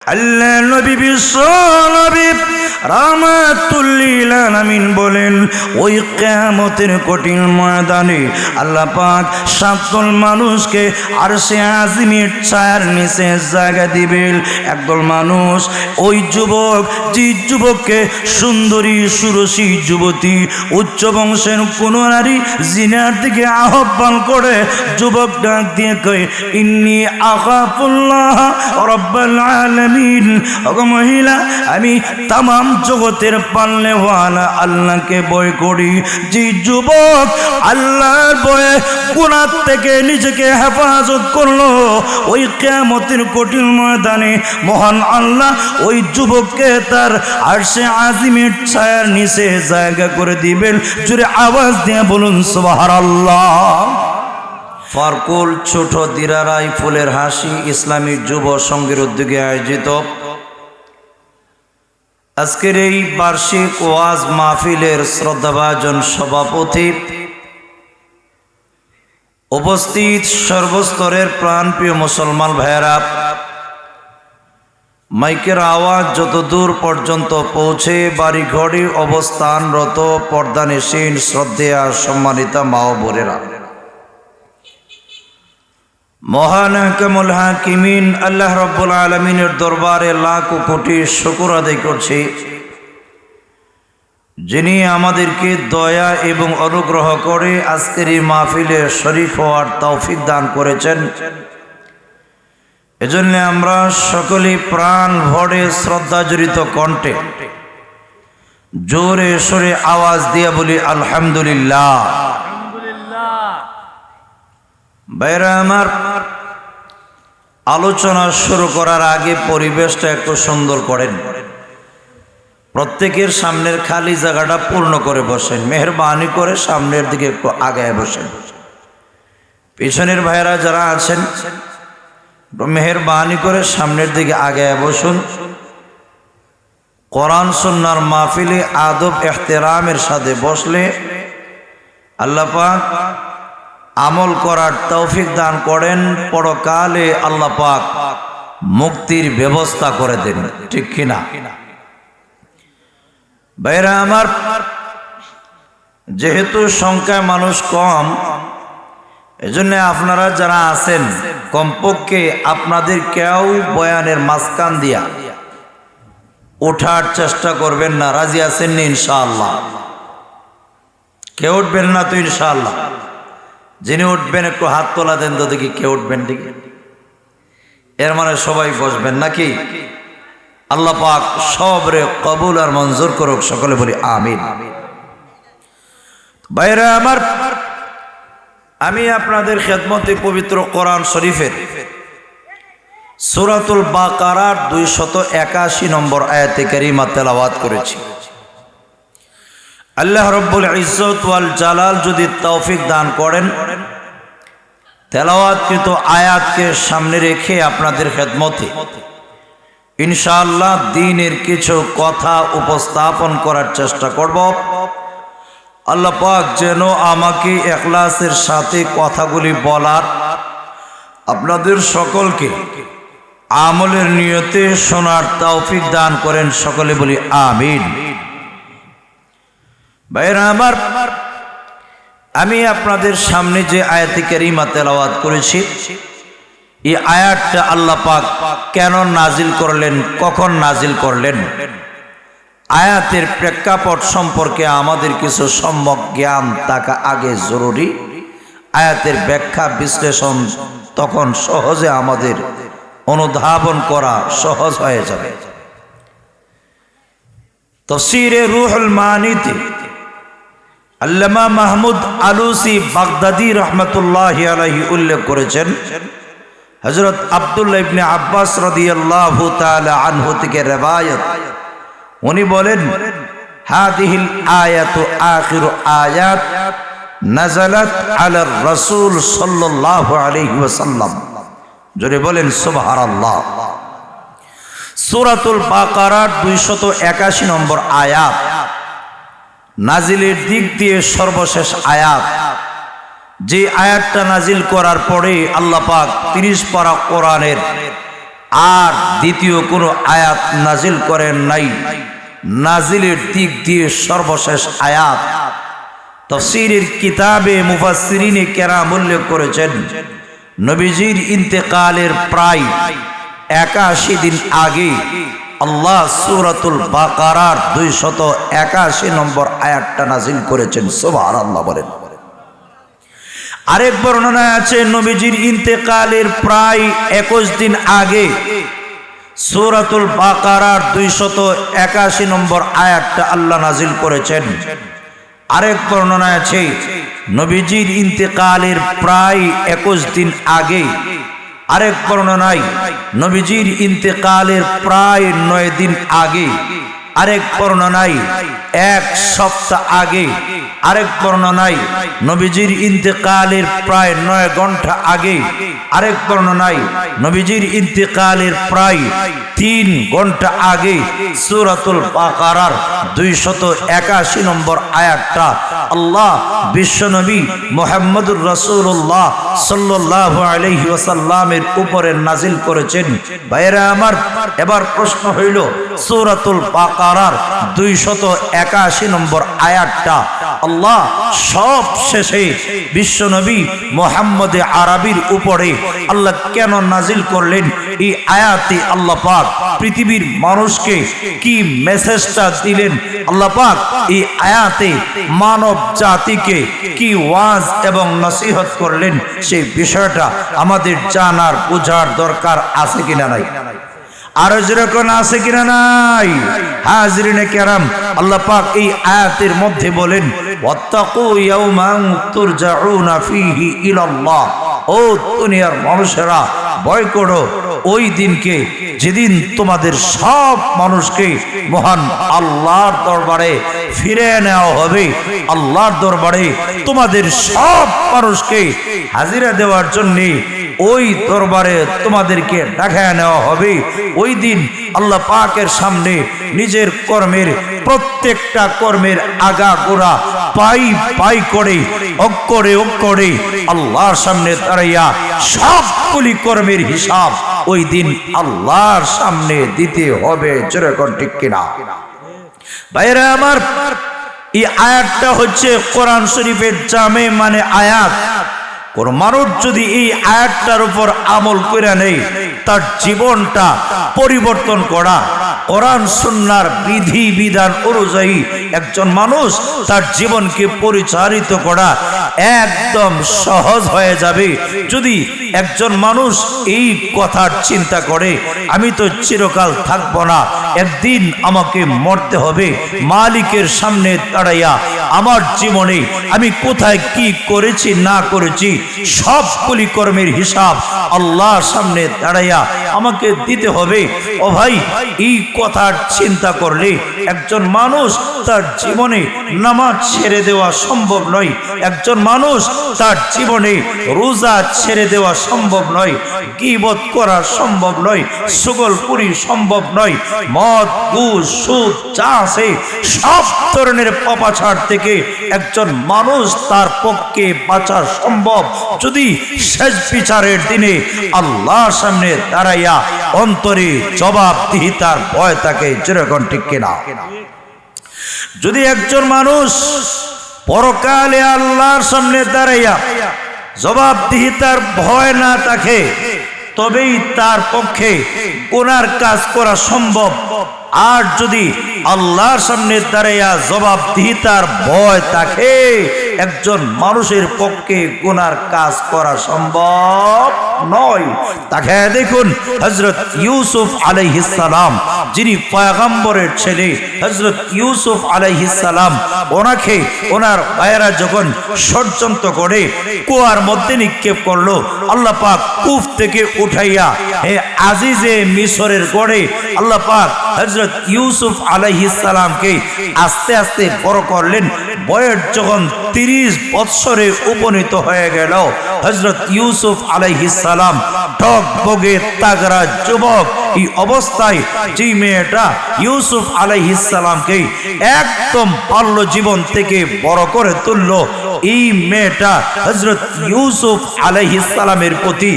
আল্লাহ নবী বিশ্ব নবী রাহমাতুল লিল আলামিন বলেন, ওই কিয়ামতের কঠিন ময়দানে আল্লাহ পাক সাতদল মানুষকে আরশে আজিমের ছায়ার নিচে জায়গা দিবেন। একদল মানুষ ওই যুবক, যে যুবককে সুন্দরী সুরসী যুবতী উচ্চ বংশের কোন নারী জিনার দিকে আহ্বান করে, যুবক ডাক দিয়ে কয়, ইন্নী আখাফুল্লাহ রাব্বুল আলামিন। ওগো মহিলা, আমি তামাম জগতের পালনেওয়ালা আল্লাহকে ভয় করি। যে যুবক আল্লাহর ভয়ে গুনাহ থেকে নিজেকে হেফাজত করলো, ওই কিয়ামতের কঠিন ময়দানে মহান আল্লাহ ওই যুবককে তার আরশে আজিমের ছায়ার নিচে জায়গা করে দিবেন। জোরে আওয়াজ দিয়ে বলুন সুবহানাল্লাহ। ফারকুল ছোট দিরারাই ফুলের হাসি ইসলামী যুব সংঘের উদ্যোগে আয়োজিত আজকের এই বার্ষিক ওয়াজ মাহফিলের শ্রদ্ধাভাজন সভাপতি, উপস্থিত সর্বস্তরের প্রাণপ্রিয় মুসলমান ভাইয়েরা, মাইকের আওয়াজ যত দূর পর্যন্ত পৌঁছে বাড়ি ঘরে অবস্থানরত পর্দানিসীন শ্রদ্ধেয়া সম্মানিতা মা ও বোনেরা, মহান হাকিমুল হাকিমিন আল্লাহ রাব্বুল আলামিনের দরবারে লাখ কোটি শুকর আদায় করছি, যিনি আমাদেরকে দয়া এবং অনুগ্রহ করে আজকের এই মাহফিলে শরীক হওয়ার তৌফিক দান করেছেন। এজন্য আমরা সকলেই প্রাণ ভরে শ্রদ্ধাজড়িত কণ্ঠে জোরে সোরে আওয়াজ দিয়ে বলি আলহামদুলিল্লাহ। ভাইরা আমার, আলোচনা শুরু করার আগে পরিবেশটা একটু সুন্দর করেন। প্রত্যেকের সামনের খালি জায়গাটা পূর্ণ করে বসেন, মেহরবানি করে সামনের দিকে একটু আগায় বসেন। পিছনের ভাইরা যারা আছেন মেহরবানি করে সামনের দিকে আগায় বসুন। কোরআন সুন্নাহর মাহফিলে আদব ইহতিরামের সাথে বসলে আল্লাহ পাক আমল করার তৌফিক দান করেন, পরকালে আল্লাহ পাক মুক্তির ব্যবস্থা করে দেন, ঠিক কিনা? ভাইরা আমার, যেহেতু সংখ্যায় মানুষ কম, এজন্য আপনারা যারা আছেন কমপক্ষে আপনাদের কেউ বয়ানের মাঝখান দিয়া ওঠার চেষ্টা করবেন না। রাজি আছেন নি? ইনশাআল্লাহ কেউ উঠবেন না তো? ইনশাআল্লাহ যিনি উঠবেন একটু হাত তোলা দেন তো দেখি, কে উঠবেন দেখি। এর মানে সবাই বসবেন নাকি? আল্লাহ পাক সবরে কবুল আর মঞ্জুর করুক, সকলে বলি আমিন। ভাইরা আমার, আমি আপনাদের খেদমতে পবিত্র কোরআন শরীফের সূরাতুল বাকারার 281 নম্বর আয়াতে কারিমা তেলাওয়াত করেছি। আল্লাহ রব্বুল ইজ্জত ওয়াল জালাল যদি তৌফিক দান করেন, তেলাওয়াতকৃত আয়াতকে সামনে রেখে আপনাদের খেদমতে ইনশাআল্লাহ দ্বীনের কিছু কথা উপস্থাপন করার চেষ্টা করব। আল্লাহ পাক যেন আমাকে ইখলাসের সাথে কথাগুলি বলার, আপনাদের সকলকে আমলের নিয়তে শোনার তৌফিক দান করেন, সকলে বলি আমিন। ভাইরা আমার, আমি আপনাদের সামনে যে আয়াতে কারিমা তেলাওয়াত করেছি, এই আয়াতটা আল্লাহ পাক কেন নাজিল করলেন, কখন নাজিল করলেন, আয়াতের প্রেক্ষাপট সম্পর্কে আমাদের কিছু সম্যক জ্ঞান থাকা আগে জরুরি। আয়াতের ব্যাখ্যা বিশ্লেষণ তখন সহজে আমাদের অনুধাবন করা সহজ হয়ে যাবে। তাফসীরে রুহুল মানিতে আল্লামা মাহমুদ আলুসি বাগদাদি রহমতুল্লাহি আলাইহি উল্লেখ করেছেন, হযরত আব্দুল্লাহ ইবনে আব্বাস রাদিয়াল্লাহু তাআলা আনহু থেকে রিওয়ায়াত, উনি বলেন, হাদিহিল আয়াতু আখিরু আয়াত নাযালাত আলার রাসূল সাল্লাল্লাহু আলাইহি ওয়াসাল্লাম। জোরে বলেন সুবহানাল্লাহ। সূরাতুল বাকারার 281 নম্বর আয়াত নাজিলের দিক দিয়ে সর্বশেষ আয়াত। যে আয়াতটা নাজিল করার পরে আল্লাহ পাক 30 পারা কোরআনের আর দ্বিতীয় কোনো আয়াত নাজিল করেন নাই। নাজিলের দিক দিয়ে সর্বশেষ আয়াত তাফসীরের কিতাবে মুফাসসিরিনে কেরাম উল্লেখ করেছেন, নবীজির ইন্তেকালের প্রায় 81 দিন আগে আল্লাহ সূরাতুল বাকারার 281 নম্বর আয়াতটা নাজিল করেছেন। সুবহানাল্লাহ বলেন। আরেক বর্ণনায় আছে নবীজির ইন্তেকালের প্রায় 21 দিন আগে সূরাতুল বাকারার 281 নম্বর আয়াতটা আল্লাহ নাজিল করেছেন। আরেক বর্ণনায় আছে নবীজির ইন্তেকালের প্রায় 21 দিন আগে, আরেক বর্ণনায় নবীজির ইন্তেকালের প্রায় 9 দিন আগে, আরেক বর্ণনায় 1 সপ্তাহ আগে, আরেক বর্ণনায় নবীজির ইন্তেকালের প্রায় 9 ঘন্টা আগে, আরেক বর্ণনায় নবীজির ইন্তেকালের প্রায় 3 ঘন্টা আগে সূরাতুল বাকারার 281 নম্বর আয়াতটা আল্লাহ বিশ্বনবী মুহাম্মদুর রাসূলুল্লাহ সাল্লাল্লাহু আলাইহি ওয়াসাল্লামের উপরে নাজিল করেছেন। ভাইরা আমার, এবার প্রশ্ন হইল সূরাতুল বাকারার 281 নম্বর আয়াতটা আল্লাহ সব শেষে বিশ্বনবী মুহাম্মদ আরবির উপরে আল্লাহ কেন নাজিল করলেন? এই আয়াতে আল্লাহ পাক পৃথিবীর মানুষকে কি মেসেজটা দিলেন? আল্লাহ পাক এই আয়াতে মানব জাতিকে কি ওয়াজ এবং নসিহত করলেন, সেই বিষয়টা আমাদের জানার বোঝার দরকার আছে কিনা নাই? আর যেরকম আছে কিনা নাই? হাজরিনে কেরাম, আল্লাহ পাক এই আয়াতের মধ্যে বলেন ওয়াত্তাকু ইয়াওমান তুরজাউনা ফীহি ইলাল্লাহ। ও দুনিয়ার মানুষেরা, ভয় করো ওই দিনকে যেদিন তোমাদের সব মানুষকে মহান আল্লাহর দরবারে ফিরে নেওয়া হবে। আল্লাহর দরবারে তোমাদের সব মানুষকে হাজিরা দেওয়ার জন্য ওই দরবারে তোমাদেরকে ডাকায় নেওয়া হবে। ওই দিন আল্লাহ পাকের সামনে নিজের কর্মের প্রত্যেকটা কর্মের আগা গোড়া পাই পাই করে অক্ষরে অক্ষরে আল্লাহর সামনে দাঁড়াইয়া সবগুলি কর্মের হিসাব ওই দিন আল্লাহর সামনে দিতে হবে। যেরকম ঠিক কিনা? ভাইরা আমার, এই আয়াতটা হচ্ছে কোরআন শরীফের জামে মানে আয়াত। কোন মানুষ যদি এই আয়াতটার উপর আমল করে নেই, তার জীবনটা পরিবর্তন করা, কোরআন সুন্নাহর বিধি বিধান অনুযায়ী একজন মানুষ তার জীবনকে পরিচালিত করা একদম সহজ হয়ে যাবে। যদি একজন মানুষ এই কথার চিন্তা করে আমি তো চিরকাল থাকবো না, একদিন আমাকে মরতে হবে, মালিকের সামনে দাঁড়াইয়া আমার জীবনে আমি কোথায় কি করেছি না করেছি সবগুলি কর্মের হিসাব আল্লাহর সামনে দাঁড়াইয়া আমাকে দিতে হবে। ও ভাই, এই কথার চিন্তা করলে একজন মানুষ তার জীবনে নামাজ ছেড়ে দেওয়া সম্ভব নয়, একজন মানুষ তার জীবনে রোজা ছেড়ে দেওয়া সম্ভব নয়, গীবত করা সম্ভব নয়, সুগলপুরি সম্ভব নয়, মদ ঘুষ সুদ যা আছে সব ধরনের পাপাচার থেকে একজন মানুষ তার পক্ষে বাঁচা সম্ভব যদি শেষ বিচারের দিনে আল্লাহর সামনে দাঁড়াইয়া অন্তরে জবাবদিহিতার ভয় থাকে। যেরকম ঠিক কিনা? যদি একজন মানুষ পরকালে আল্লাহর সামনে দাঁড়াইয়া জবাবদিহিতার ভয় না থাকে, তবেই তার পক্ষে গুনার কাজ করা সম্ভব। আর যদি আল্লাহর সামনে দাঁড়াইয়া জবাবদিহিতার ভয় থাকে, একজন মানুষের পক্ষে গুনার কাজ করা সম্ভব নয়। তাকে দেখুন হযরত ইউসুফ আলাইহিস সালাম, যিনি পয়গম্বরের ছেলে, হযরত ইউসুফ আলাইহিস সালাম, ওনাকে ওনার ভাইয়েরা যখন ষড়যন্ত্র করে কুয়ার মধ্যে নিক্ষেপ করলো, আল্লাহ পাক কূপ থেকে উঠাইয়া হে আজিজে মিশরের গড়ে আল্লাহ পাক হযরত ইউসুফ আলাইহিস সালামকে আস্তে আস্তে বড় করলেন। বয়স যখন 30 বৎসরে উপনীত হয়ে গেল, হযরত ইউসুফ আলাইহিস সালাম টকবগে তাগড়া যুবক। এই অবস্থায় যে মেয়েটা ইউসুফ আলাইহিস সালামকে একদম বাল্য জীবন থেকে বড় করে তুললো, এই মেয়েটা হযরত ইউসুফ আলাইহিস সালামের প্রতি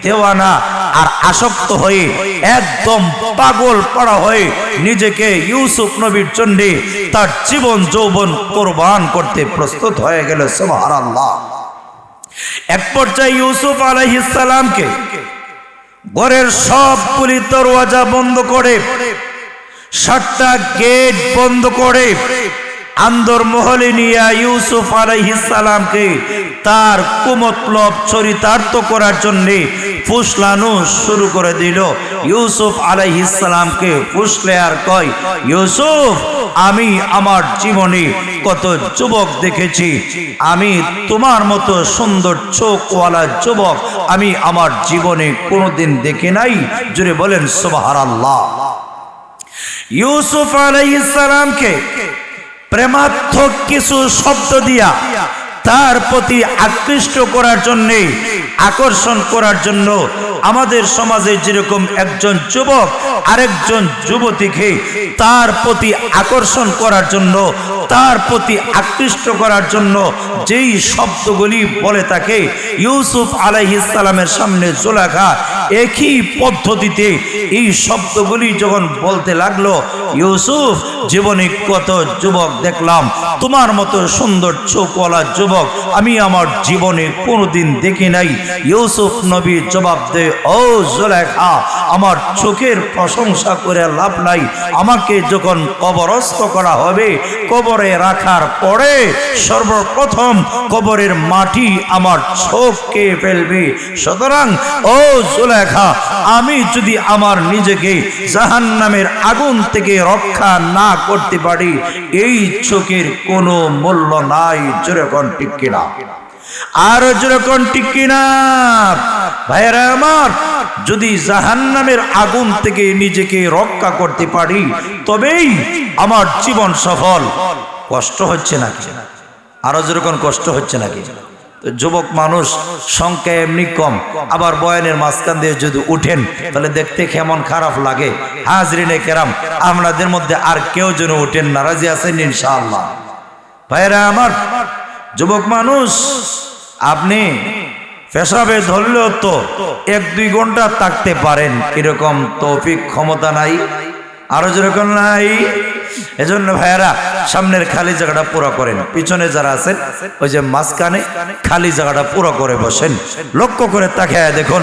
দেওয়ানা আর আসক্ত হয়ে একদম পাগল পড়া হয়ে নিজেকে ইউসুফ নবীর জন্য তার জীবন যৌবন কোরবান করতে প্রস্তুত হয়ে গেল। সুবহানাল্লাহ। এক পর্যায়ে ইউসুফ আলাইহিস সালামকে ঘরের সবগুলি দরওয়াজা বন্ধ করে, 7টা গেট বন্ধ করে আন্দর মহলে নিয়ে ইউসুফ আলাইহিস সালামকে তার কুমতলব চরিতার্থ করার জন্য ফুসলানো শুরু করে দিল। ইউসুফ আলাইহিস সালামকে ফুসলে আর কয়, ইউসুফ, আমি আমার জীবনে কত যুবক দেখেছি, আমি তোমার মতো সুন্দর চোখওয়ালা যুবক আমি আমার জীবনে কোনোদিন দেখি নাই। জোরে বলেন সুবহানাল্লাহ। ইউসুফ আলাইহিস সালামকে প্রেমাত্মক কিছু শব্দ দিয়া তার প্রতি আকৃষ্ট করার জন্য, আকর্ষণ করার জন্য আমাদের সমাজে যেরকম একজন যুবক আরেকজন যুবতীকে তার প্রতি আকর্ষণ করার জন্য, তার প্রতি আকৃষ্ট করার জন্য যেই শব্দগুলি বলে থাকে, ইউসুফ আলাইহিস সালামের সামনে জুলেখা একই পদ্ধতিতে এই শব্দগুলি যখন বলতে লাগলো, ইউসুফ, জীবনে কত যুবক দেখলাম, তোমার মতো সুন্দর চোখওয়ালা যুবক আমি আমার জীবনে কোনোদিন দেখি নাই। ইউসুফ নবী জবাব দেয়, ও জুলেখা, আমার চোখের প্রশংসা করে লাভ নাই, আমাকে যখন কবরস্থ করা হবে, কবরে রাখার পরে সর্বপ্রথম কবরের মাটি আমার চোখকে ফেলবে। সুতরাং ও জুলেখা, আমি যদি আমার নিজেকে জাহান্নামের আগুন থেকে রক্ষা না করতে পারি, এই চোখের কোনো মূল্য নাই। যেরকম ঠিক কিনা? আর যেরকম ঠিক কিনা? ভাইরা আমার, যদি জাহান্নামের আগুন থেকে নিজেকে রক্ষা করতে পারি তবেই আমার জীবন সফল। কষ্ট হচ্ছে নাকি? আরো যেরকম কষ্ট হচ্ছে নাকি? যুবক মানুষ সংখ্যা এমনি কম, আবার বয়ানের মাঝখান দিয়ে যদি উঠেন তাহলে দেখতে কেমন খারাপ লাগে। হাজরিনে কেরাম, আপনাদের মধ্যে আর কেউ যেন উঠেন না, রাজি আছেন ইনশাআল্লাহ? ভাইরা আমার, যুবক মানুষ, আপনি পেশাবে ধরলেও তো 1-2 ঘন্টা থাকতে পারেন, এরকম তৌফিক ক্ষমতা নাই। আরো যেরকম নাই। এজন্য ভাইয়েরা, সামনের খালি জায়গাটা পুরো করেন, পিছনে যারা আছেন ওই যে মাঝখানে খালি জায়গাটা পুরো করে বসেন। লক্ষ্য করে তাকায় দেখুন,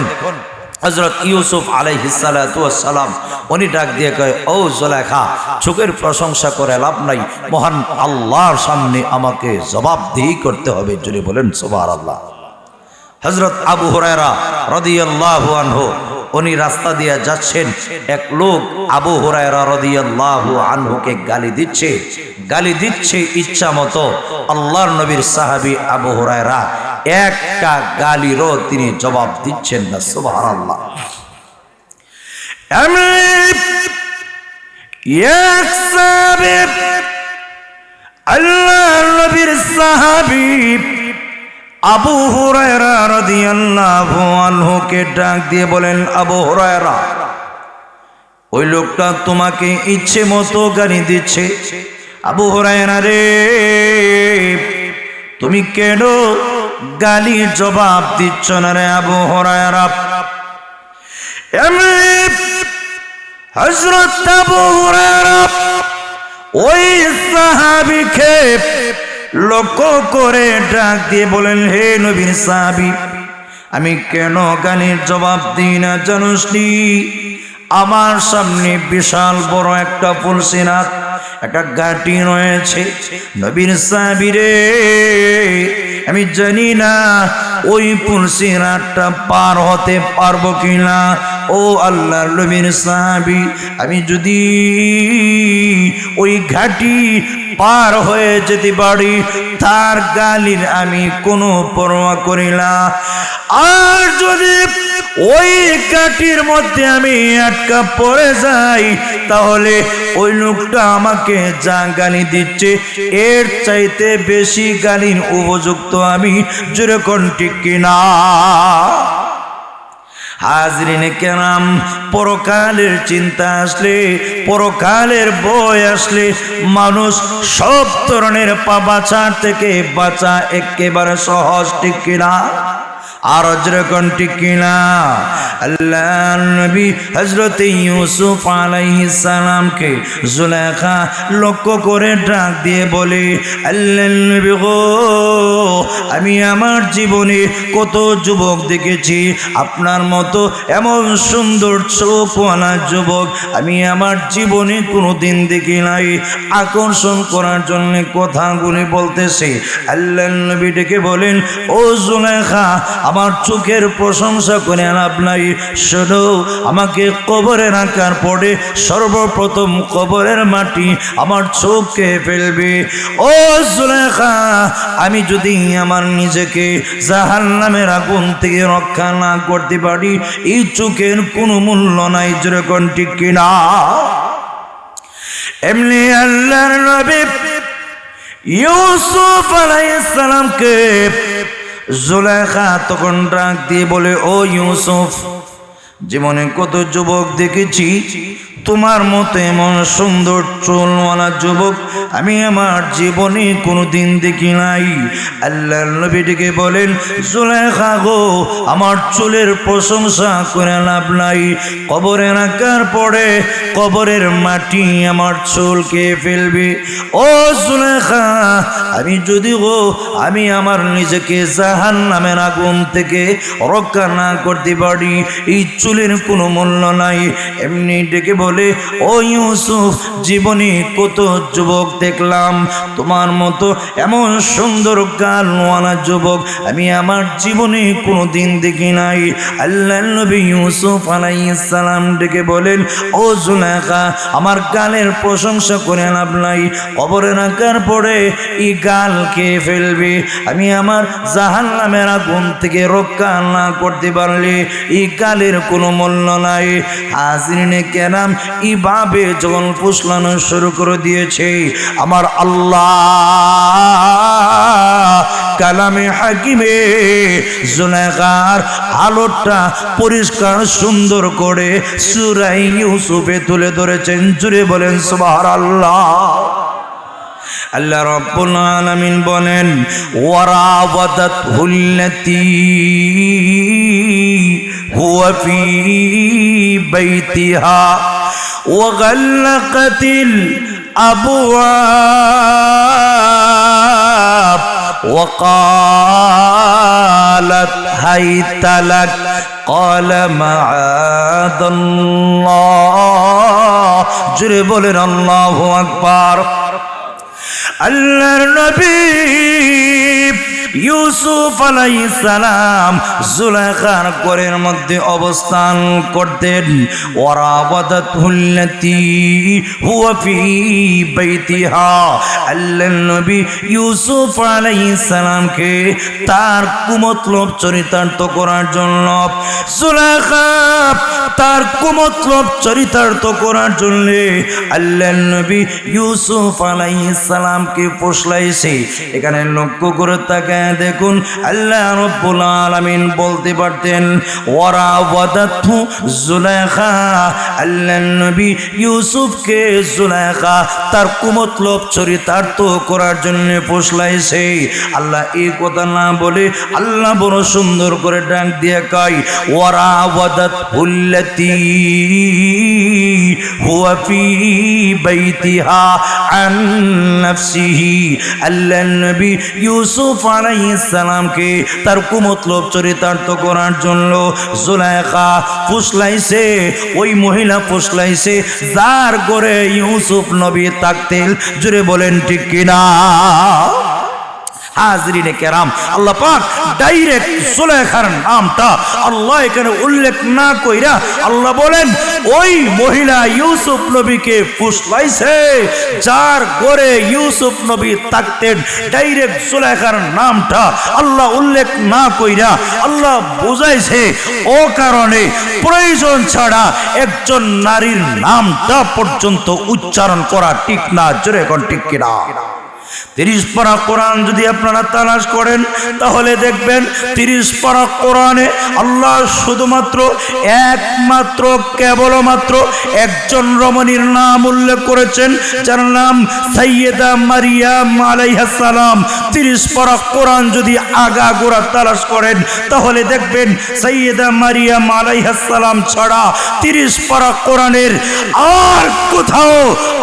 হযরত ইউসুফ আলাইহিস সালাতু ওয়াস সালাম উনি ডাক দিয়ে কয়, ও জুলেখা, চোখের প্রশংসা করে লাভ নাই, মহান আল্লাহর সামনে আমাকে জবাবদিহি করতে হবে। জোরে বলেন সুবহানাল্লাহ। হযরত আবু হুরায়রা রাদিয়াল্লাহু আনহু উনি রাস্তা দিয়ে যাচ্ছেন, এক লোক আবু হুরায়রা রাদিয়াল্লাহু আনহুকে গালি দিচ্ছে ইচ্ছা মতো। আল্লাহর নবীর সাহাবী আবু হুরায়রা একটা গালিরও তিনি জবাব দিচ্ছেন না। সুবহানাল্লাহ। আল্লাহর নবীর সাহাবী আবু হুরায়রা রাদিয়াল্লাহু আনহুকে ডাক দিয়ে বলেন, আবু হুরায়রা, ওই লোকটা তোমাকে ইচ্ছে মতো গালি দিচ্ছে। আবু হুরায়রা রে, তুমি কেন গালির জবাব দিচ্ছ না রে আবু হুরায়রা? হযরত আবু হুরায়রা ওই সাহাবীকে লক্ষ্য করে ডাক দিয়ে বলেন, হে নবীর সাহাবী, আমি কেন গালির জবাব দিই না জানোস নি? আমার সামনে বিশাল বড় একটা ফুলসিরাত, একটা ঘাটি রয়েছে। নবীর সাহাবী রে, আমি জানি না ওই ফুলসিরাতটা পার হতে পারবো কিনা। ও আল্লাহর নবীর সাহাবী, আমি যদি ওই ঘাটি পার হয়ে যেতে পারি, তার গালির আমি কোনো পরোয়া করি না। আর যদি ওই ঘাটির মধ্যে আমি আটকা পড়ে যাই, তাহলে ওই লোকটা আমাকে যা গালি দিচ্ছে এর চাইতে বেশি গালির উপযুক্ত আমি। যেরকম ঠিক কিনা? হাজরিনে কেরাম, পরকালের চিন্তা আসলে, পরকালের ভয় আসলে মানুষ সব ধরনের পাপাচার থেকে বাঁচা একেবারে সহজ, ঠিক কিনা? আর যেরকম ঠিক কিনা? আল্লাহর নবী হযরত ইউসুফ আলাইহিস সালামকে জুলেখা লক্ষ্য করে ডাক দিয়ে বলে, আল্লাহর নবী গো, আমি আমার জীবনে কত যুবক দেখেছি, আপনার মতো এমন সুন্দর চোখওয়ালা যুবক আমি আমার জীবনে কোনোদিন দেখি নাই। আকর্ষণ করার জন্য কথাগুলি বলতেছে। আল্লাহর নবী ডেকে বলেন, ও জুলেখা, আমার চোখের প্রশংসা করে লাভ নাই। শোনো, আমাকে কবরে রাখার পরে সর্বপ্রথম কবরের মাটি আমার চোখকে ফেলবে। ও জুলেখা, আমি যদি আমার নিজেকে জাহান্নামের আগুন থেকে রক্ষা না করতে পারি, এই চোখের কোনো মূল্য নাই। যেরকম ঠিক কিনা? এমনি আল্লাহর নবী ইউসুফ আলাইহিস সালামকে জুলেখা তখন ডাক দিয়ে বলে, ও ইউসুফ, জীবনে কত যুবক দেখেছি, তোমার মতো এমন সুন্দর চুলওয়ালা যুবক আমি আমার জীবনে কোনোদিন দেখি নাই। আল্লাহর নবী ডেকে বলেন, জুলেখা গো, আমার চুলের প্রশংসা করে লাভ নাই। কবরে রাখার পরে কবরের মাটি আমার চুলকে ফেলবে। ও জুলেখা, আমি যদি আমি আমার নিজেকে জাহান্নামের আগুন থেকে রক্ষা না করতে পারি, এই চুলের কোনো মূল্য নাই। এমনি ডেকে বলে, ও ইউসুফ, জীবনে কত যুবক দেখলাম, তোমার মতো এমন সুন্দর গালওয়ালা যুবক আমি আমার জীবনে কোনোদিন দেখি নাই। আল্লাহর নবী ইউসুফ আলাইহিস সালাম ডেকে বলেন, ও জুলেখা, আমার গালের প্রশংসা করে লাভ নাই। কবরে রাখার পরে এই গাল কে ফেলবে। আমি আমার জাহান্নামের আগুন থেকে রক্ষা না করতে পারলে এই গালের কোনো মূল্য নাই। হাজরিনে কেরাম, এইভাবে যখন ফুসলানো শুরু করে দিয়েছে, আমার আল্লাহ কালামে হাকিমে জুলেখার আলোটা পরিষ্কার সুন্দর করে সূরা ইউসুফে তুলে ধরেছেন। জুড়ে বলেন সুবহানাল্লাহ। আল্লাহ রাব্বুল আলামিন বলেন, ওয়ারাওয়াদাতহুল্লাতী হুয়া ফী বাইতিহা ওয়াগাল্লাকাতিল আবওয়াব ওয়াকালাত হাইতালাক قال معاذ الله। জোরে বলেন আল্লাহু আকবার। আল্লাহর নবী ইউসুফ আলাইহিস সালাম জুলেখার ঘরের মধ্যে অবস্থান করতেন। ওয়ারাওয়াদাতহুল্লাতী হুয়া ফী বাইতিহা, আল্লাহর নবী ইউসুফ আলাইহিস সালামকে তার কুমতলব চরিতার্থ করার জন্য, জুলেখা তার কুমতলব চরিতার্থ করার জন্য আল্লাহর নবী ইউসুফ আলাইহিস সালামকে ফুসলাইছে। এখানে লক্ষ্য করে তাকে দেখুন, আল্লাহ রাব্বুল আলামিন বলতে পারতেন ওয়ারাওয়াদাতহু জুলেখা, আল্লাহর নবী ইউসুফকে জুলেখা তার কুমতলব চরিতার্থ করার জন্য ফুসলাইছে। আল্লাহ এই কথা না বলে আল্লাহ বড় সুন্দর করে ডাক দিয়ে কয়, ওয়ারাওয়াদাতহুল্লাতী হুয়া ফী বাইতিহা আন নাফসিহি, আল্লাহর নবী ইউসুফ আলাইহিস সালামকে তার কুমতলব চরিতার্থ করার জন্য জুলেখা ফুসলাইছে। ওই মহিলা ফুসলাইছে যার ঘরে ইউসুফ নবী থাকতেন। জুড়ে বলেন ঠিক কিনা? হাজরিনে কেরাম, আল্লাহ পাক ডাইরেক্ট জুলেখার নামটা আল্লাহ এখানে উল্লেখ না কইরা আল্লাহ বলেন ওই মহিলা ইউসুফ নবীকে ফুসলাইছে যার ঘরে ইউসুফ নবী থাকতেন। ডাইরেক্ট জুলেখার নামটা আল্লাহ উল্লেখ না কইরা আল্লাহ বুঝাইছে ও কারণে প্রয়োজন ছাড়া একজন নারীর নামটা পর্যন্ত উচ্চারণ করা ঠিক না। জোরে কোন ঠিক কিনা? 30 পারা কোরআন যদি আপনারা তালাশ করেন তাহলে দেখবেন 30 পারা কোরআনে আল্লাহ শুধুমাত্র একমাত্র কেবলমাত্র একজন রমণীর নাম উল্লেখ করেছেন, যার নাম সাইয়েদা মারিয়াম আলাইহিস সালাম। 30 পারা কোরআন যদি আগাগোড়া তালাশ করেন তাহলে দেখবেন সাইয়েদা মারিয়াম আলাইহিস সালাম ছাড়া 30 পারা কোরআনের আর কোথাও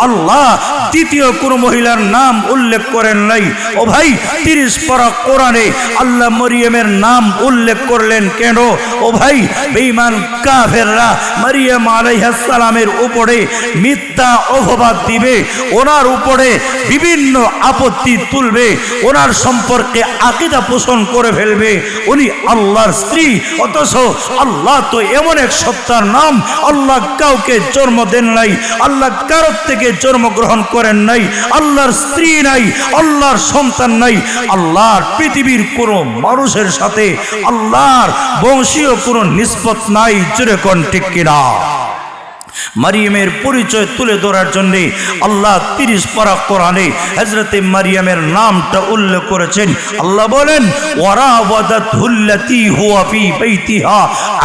আল্লাহ দ্বিতীয় কোন মহিলার নাম উল্লেখ করেন নাই। ও ভাই, 30 পারা কোরআনে আল্লাহ মরিয়মের নাম উল্লেখ করলেন কেন? ও ভাই, বেঈমান কাফেররা মারিয়াম আলাইহিস সালামের উপরে মিথ্যা অপবাদ দিবে, ওনার উপরে বিভিন্ন আপত্তি তুলবে, ওনার সম্পর্কে আকীদা পোষণ করে ফেলবে উনি আল্লাহর স্ত্রী। অথচ আল্লাহ তো এমন এক সত্তার নাম, আল্লাহ কাউকে জন্ম দেন নাই, আল্লাহ কারোর থেকে জন্মগ্রহণ করেন নাই, আল্লাহর স্ত্রী নাই, আল্লাহর সন্তান নাই, আল্লাহর পৃথিবীর কোনো মানুষের সাথে আল্লাহর বংশীয় কোনো নিসবত নাই। জোরে কোন ঠিক কিনা? মারিয়ামের পরিচয় তুলে ধরার জন্য আল্লাহ 30 পারা কোরআনে হযরতে মারিয়ামের নামটা উল্লেখ করেছেন। আল্লাহ বলেন, ওয়ারাওয়াদাতুল্লাতী হুয়া ফি বাইতিহা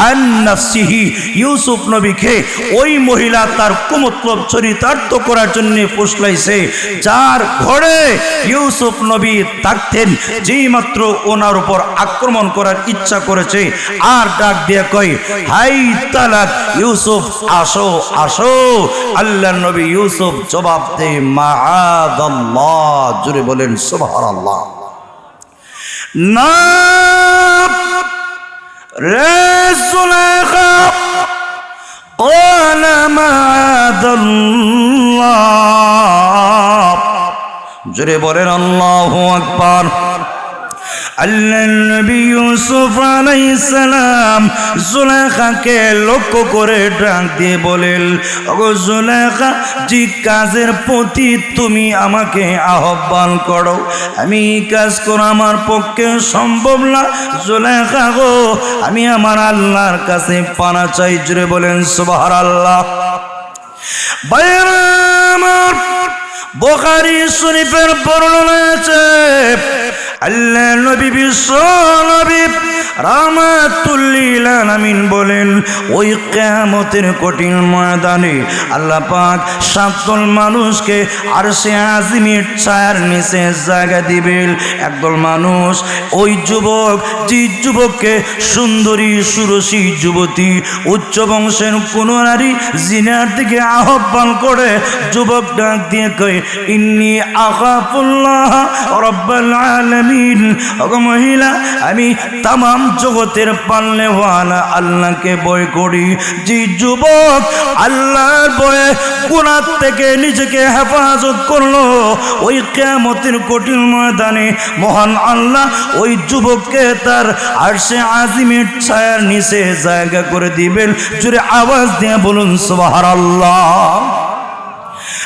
আন নাফসিহি। ইউসুফ নবীকে ওই মহিলা তার কুমতলব চরিতার্থ করার জন্য ফুসলাইছে, যার ঘরে ইউসুফ নবী থাকতেন, যেই মাত্র ওনার উপর আক্রমণ করার ইচ্ছা করেছে আর ডাক দিয়ে কয়, হাই তালাক ইউসুফ, আসো আসো। আল্লাহ নবী ইউসুফ জবাব দেয়, মাআদাল্লাহ। জোরে বলেন সুবহানাল্লাহ। না রে সুলাইখা ক্বালা মাআদাল্লাহ। জোরে বলেন আল্লাহু আকবার। আল্লাহ নবী ইউসুফ আলাইহিস সালাম জুলেখাকে লক্ষ্য করে ডাক দিয়ে বলেন, ওগো জুলেখা, যে কাজের প্রতি তুমি আমাকে আহ্বান করো, আমি এই কাজ করা আমার পক্ষে সম্ভব না। জুলেখা গো, আমি আমার আল্লাহর কাছে পানা চাই। জুড়ে বলেন সুবহানাল্লাহ। বাইরে আমার বুখারী শরীফের বর্ণনা আছে, আল্লাহ নবী বিশ্ব নবী রাহমাতুল লিল আলামিন বলেন, ওই কিয়ামতের কঠিন ময়দানে আল্লাহ পাক 7 দল মানুষকে আরশে আজিমের ছায়ার নিচে জায়গা দিবেন। একদল মানুষ, ওই যুবক, যে যুবককে সুন্দরী সুরসী যুবতী উচ্চ বংশের কোন নারী জিনার দিকে আহ্বান করে, যুবক ডাক দিয়ে কয়, ইন্নী আখাফুল্লাহ রাব্বুল আলামিন। ওগো মহিলা, আমি তামাম জগতের পালনেওয়ালা আল্লাহকে ভয় করি। যে যুবক আল্লাহর ভয়ে গুনাহ থেকে নিজেকে হেফাজত করলো, ওই কিয়ামতের কঠিন ময়দানে মহান আল্লাহ ওই যুবককে তার আরশে আজিমের ছায়ার নিচে জায়গা করে দিবেন। জোরে আওয়াজ দিয়ে বলুন সুবহানাল্লাহ।